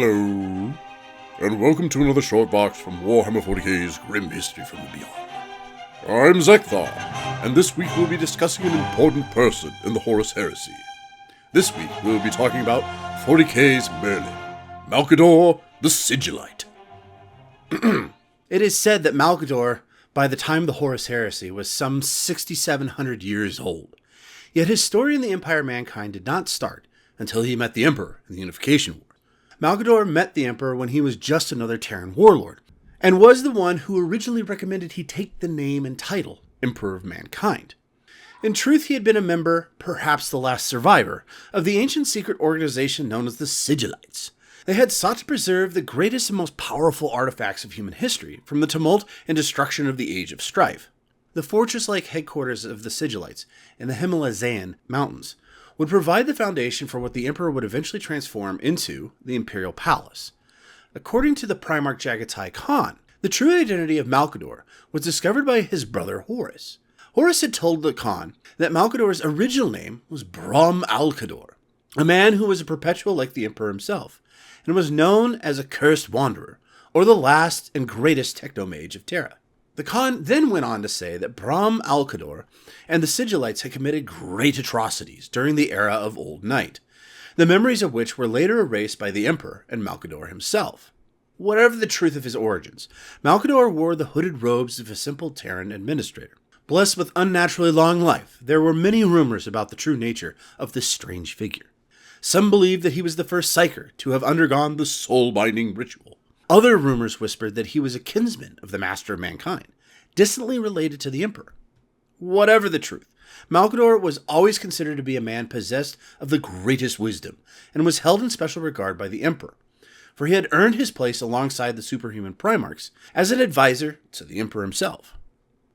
Hello, and welcome to another short box from Warhammer 40k's Grim History from the Beyond. I'm Zeckthar, and this week we'll be discussing an important person in the Horus Heresy. This week we'll be talking about 40k's Merlin, Malcador the Sigillite. It is said that Malcador, by the time of the Horus Heresy, was some 6,700 years old. Yet his story in the Empire of Mankind did not start until he met the Emperor in the Unification War. Malcador met the Emperor when he was just another Terran warlord, and was the one who originally recommended he take the name and title Emperor of Mankind. In truth, he had been a member, perhaps the last survivor, of the ancient secret organization known as the Sigillites. They had sought to preserve the greatest and most powerful artifacts of human history from the tumult and destruction of the Age of Strife. The fortress-like headquarters of the Sigillites in the Himalayan mountains would provide the foundation for what the Emperor would eventually transform into the Imperial Palace. According to the Primarch Jagatai Khan, the true identity of Malcador was discovered by his brother Horus. Horus had told the Khan that Malcador's original name was Brom Alcador, a man who was a perpetual like the Emperor himself, and was known as a cursed wanderer, or the last and greatest technomage of Terra. The Khan then went on to say that Brom Alcador and the Sigillites had committed great atrocities during the era of Old Night, the memories of which were later erased by the Emperor and Malcador himself. Whatever the truth of his origins, Malcador wore the hooded robes of a simple Terran administrator. Blessed with unnaturally long life, there were many rumors about the true nature of this strange figure. Some believed that he was the first Psyker to have undergone the soul-binding ritual. Other rumors whispered that he was a kinsman of the Master of Mankind, distantly related to the Emperor. Whatever the truth, Malcador was always considered to be a man possessed of the greatest wisdom, and was held in special regard by the Emperor, for he had earned his place alongside the superhuman Primarchs as an advisor to the Emperor himself.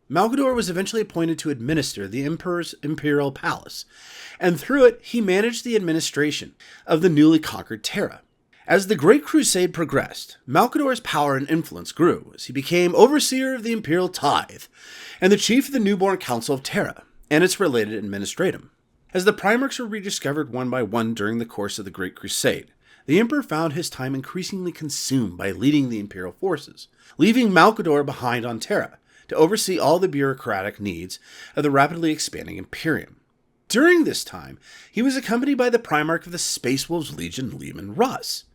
Malcador was eventually appointed to administer the Emperor's Imperial Palace, and through it he managed the administration of the newly conquered Terra. As the Great Crusade progressed, Malcador's power and influence grew as he became overseer of the Imperial Tithe and the chief of the newborn Council of Terra and its related administratum. As the Primarchs were rediscovered one by one during the course of the Great Crusade, the Emperor found his time increasingly consumed by leading the Imperial forces, leaving Malcador behind on Terra to oversee all the bureaucratic needs of the rapidly expanding Imperium. During this time, he was accompanied by the Primarch of the Space Wolves Legion, Leman Russ,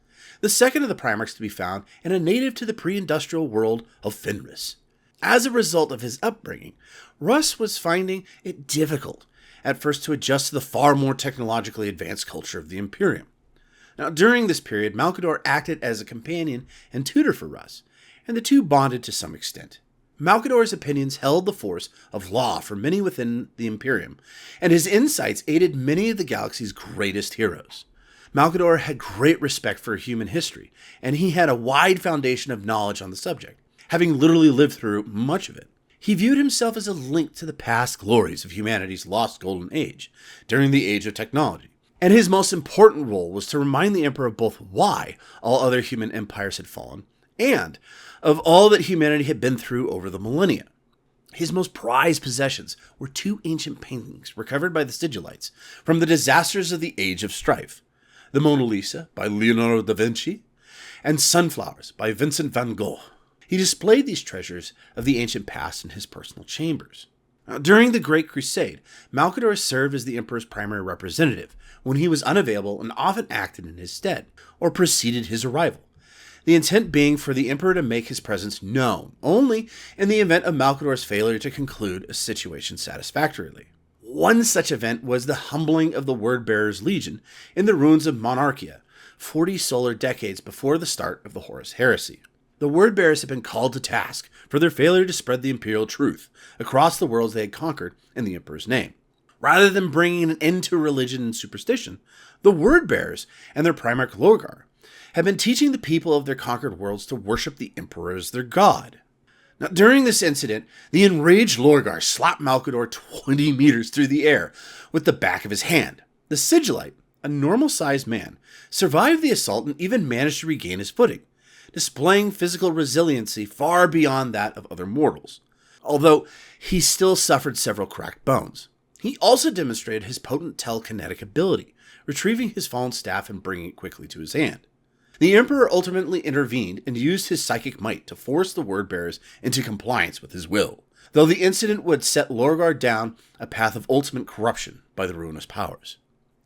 the second of the Primarchs to be found and a native to the pre-industrial world of Fenris. As a result of his upbringing, Russ was finding it difficult at first to adjust to the far more technologically advanced culture of the Imperium. Now, during this period, Malcador acted as a companion and tutor for Russ, and the two bonded to some extent. Malcador's opinions held the force of law for many within the Imperium, and his insights aided many of the galaxy's greatest heroes. Malcador had great respect for human history, and he had a wide foundation of knowledge on the subject, having literally lived through much of it. He viewed himself as a link to the past glories of humanity's lost golden age, during the age of technology, and his most important role was to remind the Emperor of both why all other human empires had fallen, and of all that humanity had been through over the millennia. His most prized possessions were two ancient paintings recovered by the Sigillites from the disasters of the Age of Strife: the Mona Lisa by Leonardo da Vinci, and Sunflowers by Vincent van Gogh. He displayed these treasures of the ancient past in his personal chambers. Now, during the Great Crusade, Malcador served as the Emperor's primary representative when he was unavailable and often acted in his stead, or preceded his arrival, the intent being for the Emperor to make his presence known only in the event of Malcador's failure to conclude a situation satisfactorily. One such event was the humbling of the Word-Bearers Legion in the ruins of Monarchia, 40 solar decades before the start of the Horus Heresy. The Word-Bearers had been called to task for their failure to spread the Imperial truth across the worlds they had conquered in the Emperor's name. Rather than bringing an end to religion and superstition, the Word-Bearers and their Primarch Lorgar had been teaching the people of their conquered worlds to worship the Emperor as their god. Now, during this incident, the enraged Lorgar slapped Malcador 20 meters through the air with the back of his hand. The Sigillite, a normal-sized man, survived the assault and even managed to regain his footing, displaying physical resiliency far beyond that of other mortals, although he still suffered several cracked bones. He also demonstrated his potent telekinetic ability, retrieving his fallen staff and bringing it quickly to his hand. The Emperor ultimately intervened and used his psychic might to force the word-bearers into compliance with his will, though the incident would set Lorgar down a path of ultimate corruption by the ruinous powers.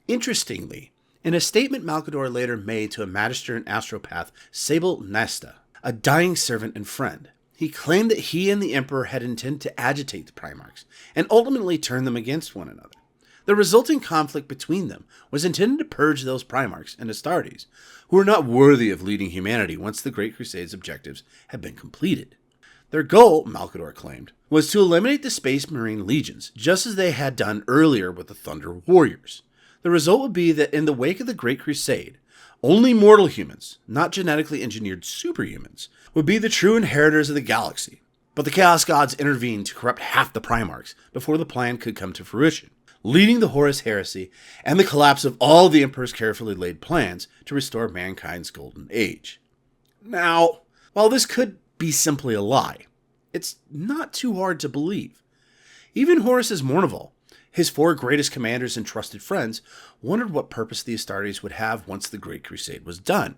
Interestingly, in a statement Malcador later made to a magister and astropath, Sable Nesta, a dying servant and friend, he claimed that he and the Emperor had intended to agitate the Primarchs and ultimately turn them against one another. The resulting conflict between them was intended to purge those Primarchs and Astartes who were not worthy of leading humanity once the Great Crusade's objectives had been completed. Their goal, Malcador claimed, was to eliminate the Space Marine legions, just as they had done earlier with the Thunder Warriors. The result would be that in the wake of the Great Crusade, only mortal humans, not genetically engineered superhumans, would be the true inheritors of the galaxy. But the Chaos Gods intervened to corrupt half the Primarchs before the plan could come to fruition, leading the Horus Heresy and the collapse of all the Emperor's carefully laid plans to restore mankind's golden age. Now, while this could be simply a lie, it's not too hard to believe. Even Horus's Mournival, his 4 greatest commanders and trusted friends, wondered what purpose the Astartes would have once the Great Crusade was done.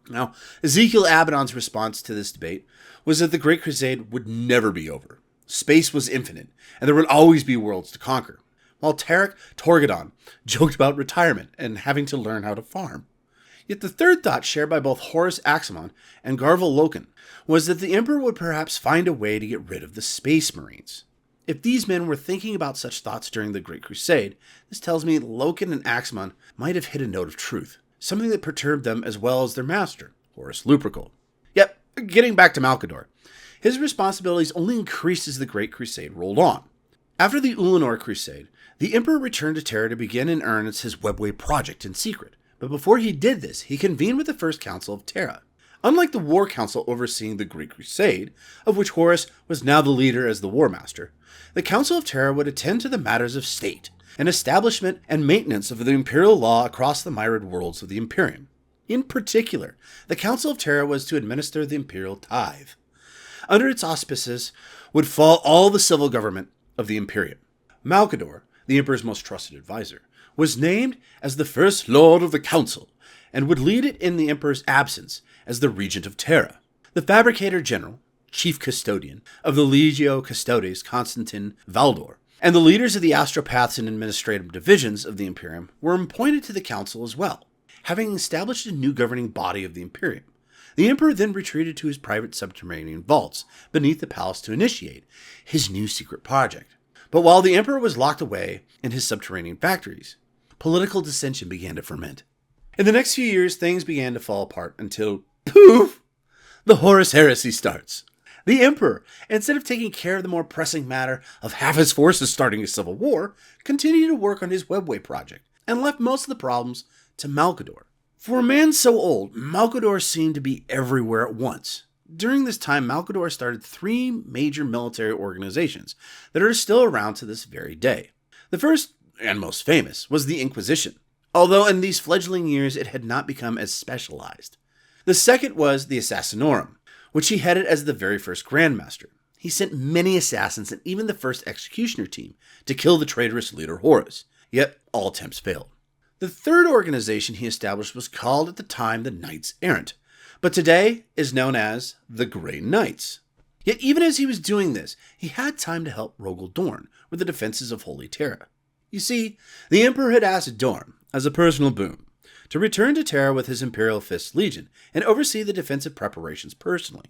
Now, Ezekiel Abaddon's response to this debate was that the Great Crusade would never be over. Space was infinite, and there would always be worlds to conquer, while Tarek Torgadon joked about retirement and having to learn how to farm. Yet the third thought shared by both Horus Aximon and Garvel Loken was that the Emperor would perhaps find a way to get rid of the Space Marines. If these men were thinking about such thoughts during the Great Crusade, this tells me Loken and Aximon might have hit a note of truth, something that perturbed them as well as their master, Horus Lupercal. Yet, getting back to Malcador, his responsibilities only increased as the Great Crusade rolled on. After the Ulanor Crusade, the Emperor returned to Terra to begin in earnest his Webway project in secret, but before he did this, he convened with the First Council of Terra. Unlike the War Council overseeing the Great Crusade, of which Horus was now the leader as the War Master, the Council of Terra would attend to the matters of state, and establishment and maintenance of the Imperial law across the myriad worlds of the Imperium. In particular, the Council of Terra was to administer the Imperial tithe. Under its auspices would fall all the civil government of the Imperium. Malcador, the Emperor's most trusted advisor, was named as the First Lord of the Council, and would lead it in the Emperor's absence as the Regent of Terra. The Fabricator General, Chief Custodian of the Legio Custodes Constantin Valdor, and the leaders of the astropaths and administrative divisions of the Imperium were appointed to the council as well. Having established a new governing body of the Imperium, the Emperor then retreated to his private subterranean vaults beneath the palace to initiate his new secret project. But while the Emperor was locked away in his subterranean factories, political dissension began to ferment. In the next few years, things began to fall apart until, poof, the Horus Heresy starts. The Emperor, instead of taking care of the more pressing matter of half his forces starting a civil war, continued to work on his Webway project, and left most of the problems to Malcador. For a man so old, Malcador seemed to be everywhere at once. During this time, Malcador started 3 major military organizations that are still around to this very day. The first, and most famous, was the Inquisition, although in these fledgling years it had not become as specialized. The second was the Assassinorum, which he headed as the very first Grandmaster. He sent many assassins and even the first executioner team to kill the traitorous leader Horus, yet all attempts failed. The third organization he established was called at the time the Knights Errant, but today is known as the Grey Knights. Yet even as he was doing this, he had time to help Rogel Dorn with the defenses of Holy Terra. You see, the Emperor had asked Dorn, as a personal boon, to return to Terra with his Imperial Fist Legion and oversee the defensive preparations personally.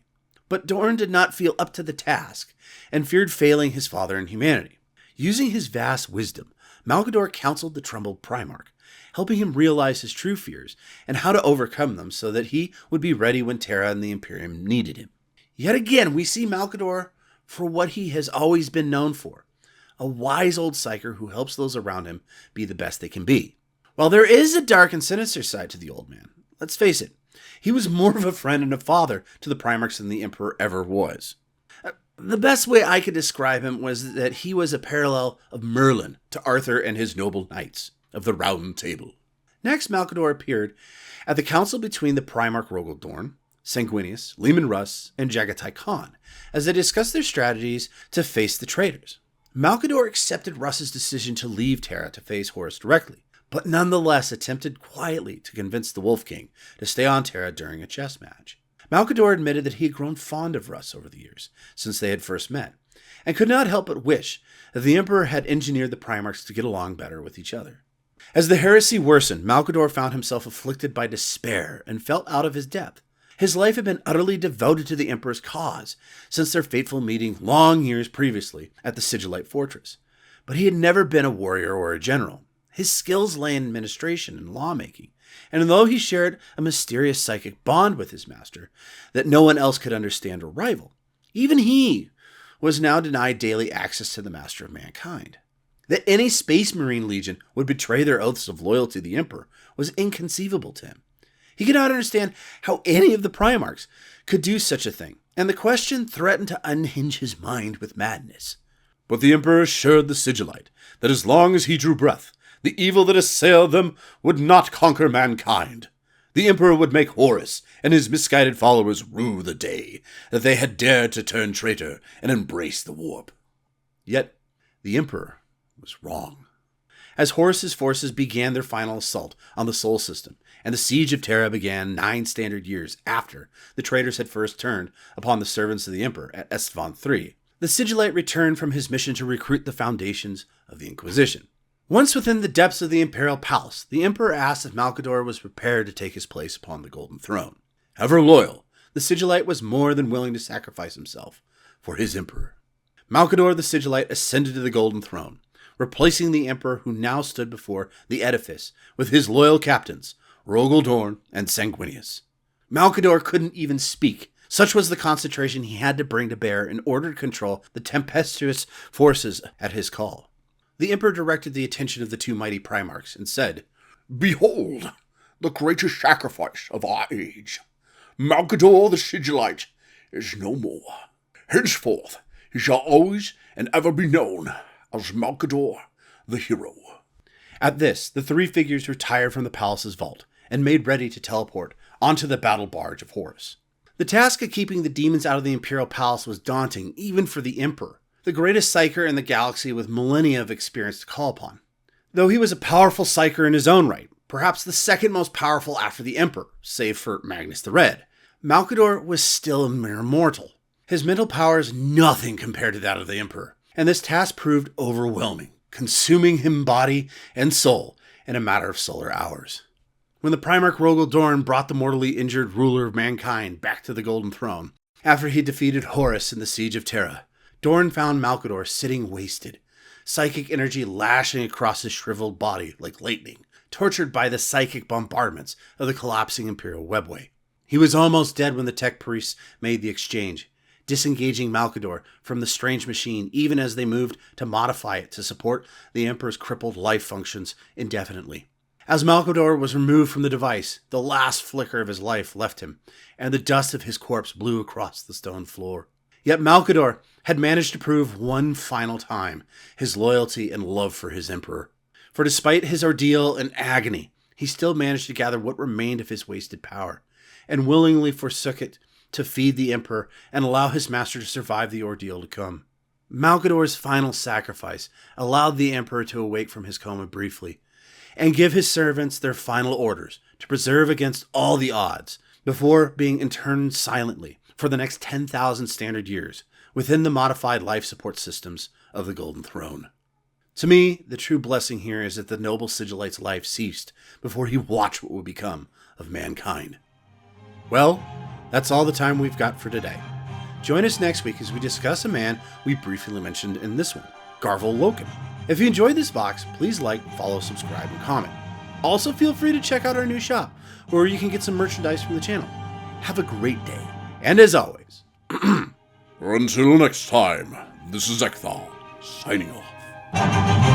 But Dorn did not feel up to the task and feared failing his father in humanity. Using his vast wisdom, Malcador counseled the troubled Primarch, helping him realize his true fears and how to overcome them so that he would be ready when Terra and the Imperium needed him. Yet again, we see Malcador for what he has always been known for, a wise old psyker who helps those around him be the best they can be. While there is a dark and sinister side to the old man, let's face it, he was more of a friend and a father to the Primarchs than the Emperor ever was. The best way I could describe him was that he was a parallel of Merlin to Arthur and his noble knights of the Round Table. Next, Malcador appeared at the council between the Primarch Rogel Dorn, Sanguinius, Leman Russ, and Jagatai Khan, as they discussed their strategies to face the traitors. Malcador accepted Russ's decision to leave Terra to face Horus directly, but nonetheless attempted quietly to convince the Wolf King to stay on Terra during a chess match. Malcador admitted that he had grown fond of Russ over the years, since they had first met, and could not help but wish that the Emperor had engineered the Primarchs to get along better with each other. As the heresy worsened, Malcador found himself afflicted by despair and felt out of his depth. His life had been utterly devoted to the Emperor's cause since their fateful meeting long years previously at the Sigillite fortress. But he had never been a warrior or a general. His skills lay in administration and lawmaking, and though he shared a mysterious psychic bond with his master that no one else could understand or rival, even he was now denied daily access to the master of mankind. That any Space Marine Legion would betray their oaths of loyalty to the Emperor was inconceivable to him. He could not understand how any of the Primarchs could do such a thing, and the question threatened to unhinge his mind with madness. But the Emperor assured the Sigillite that as long as he drew breath, the evil that assailed them would not conquer mankind. The Emperor would make Horus and his misguided followers rue the day that they had dared to turn traitor and embrace the warp. Yet, the Emperor was wrong. As Horus's forces began their final assault on the Sol system, and the siege of Terra began 9 standard years after the traitors had first turned upon the servants of the Emperor at Estevan III, the Sigillite returned from his mission to recruit the foundations of the Inquisition. Once within the depths of the Imperial Palace, the Emperor asked if Malcador was prepared to take his place upon the Golden Throne. Ever loyal, the Sigillite was more than willing to sacrifice himself for his Emperor. Malcador the Sigillite ascended to the Golden Throne, replacing the Emperor who now stood before the edifice with his loyal captains, Rogel Dorn and Sanguinius. Malcador couldn't even speak. Such was the concentration he had to bring to bear in order to control the tempestuous forces at his call. The Emperor directed the attention of the 2 mighty Primarchs and said, "Behold, the greatest sacrifice of our age. Malcador the Sigillite is no more. Henceforth, he shall always and ever be known as Malcador the Hero." At this, the 3 figures retired from the palace's vault and made ready to teleport onto the battle barge of Horus. The task of keeping the demons out of the Imperial Palace was daunting even for the Emperor, the greatest psyker in the galaxy with millennia of experience to call upon. Though he was a powerful psyker in his own right, perhaps the second most powerful after the Emperor, save for Magnus the Red, Malcador was still a mere mortal. His mental power is nothing compared to that of the Emperor, and this task proved overwhelming, consuming him body and soul in a matter of solar hours. When the Primarch Rogel Dorn brought the mortally injured ruler of mankind back to the Golden Throne, after he defeated Horus in the siege of Terra, Dorn found Malcador sitting wasted, psychic energy lashing across his shriveled body like lightning, tortured by the psychic bombardments of the collapsing Imperial webway. He was almost dead when the tech priests made the exchange, disengaging Malcador from the strange machine even as they moved to modify it to support the Emperor's crippled life functions indefinitely. As Malcador was removed from the device, the last flicker of his life left him, and the dust of his corpse blew across the stone floor. Yet Malcador had managed to prove one final time his loyalty and love for his Emperor. For despite his ordeal and agony, he still managed to gather what remained of his wasted power, and willingly forsook it to feed the Emperor and allow his master to survive the ordeal to come. Malcador's final sacrifice allowed the Emperor to awake from his coma briefly, and give his servants their final orders to preserve against all the odds, before being interned silently for the next 10,000 standard years within the modified life support systems of the Golden Throne. To me, the true blessing here is that the noble Sigillite's life ceased before he watched what would become of mankind. Well, that's all the time we've got for today. Join us next week as we discuss a man we briefly mentioned in this one, Garvel Loken. If you enjoyed this box, please like, follow, subscribe, and comment. Also, feel free to check out our new shop, where you can get some merchandise from the channel. Have a great day. And as always, until next time, this is Zeckthar, signing off.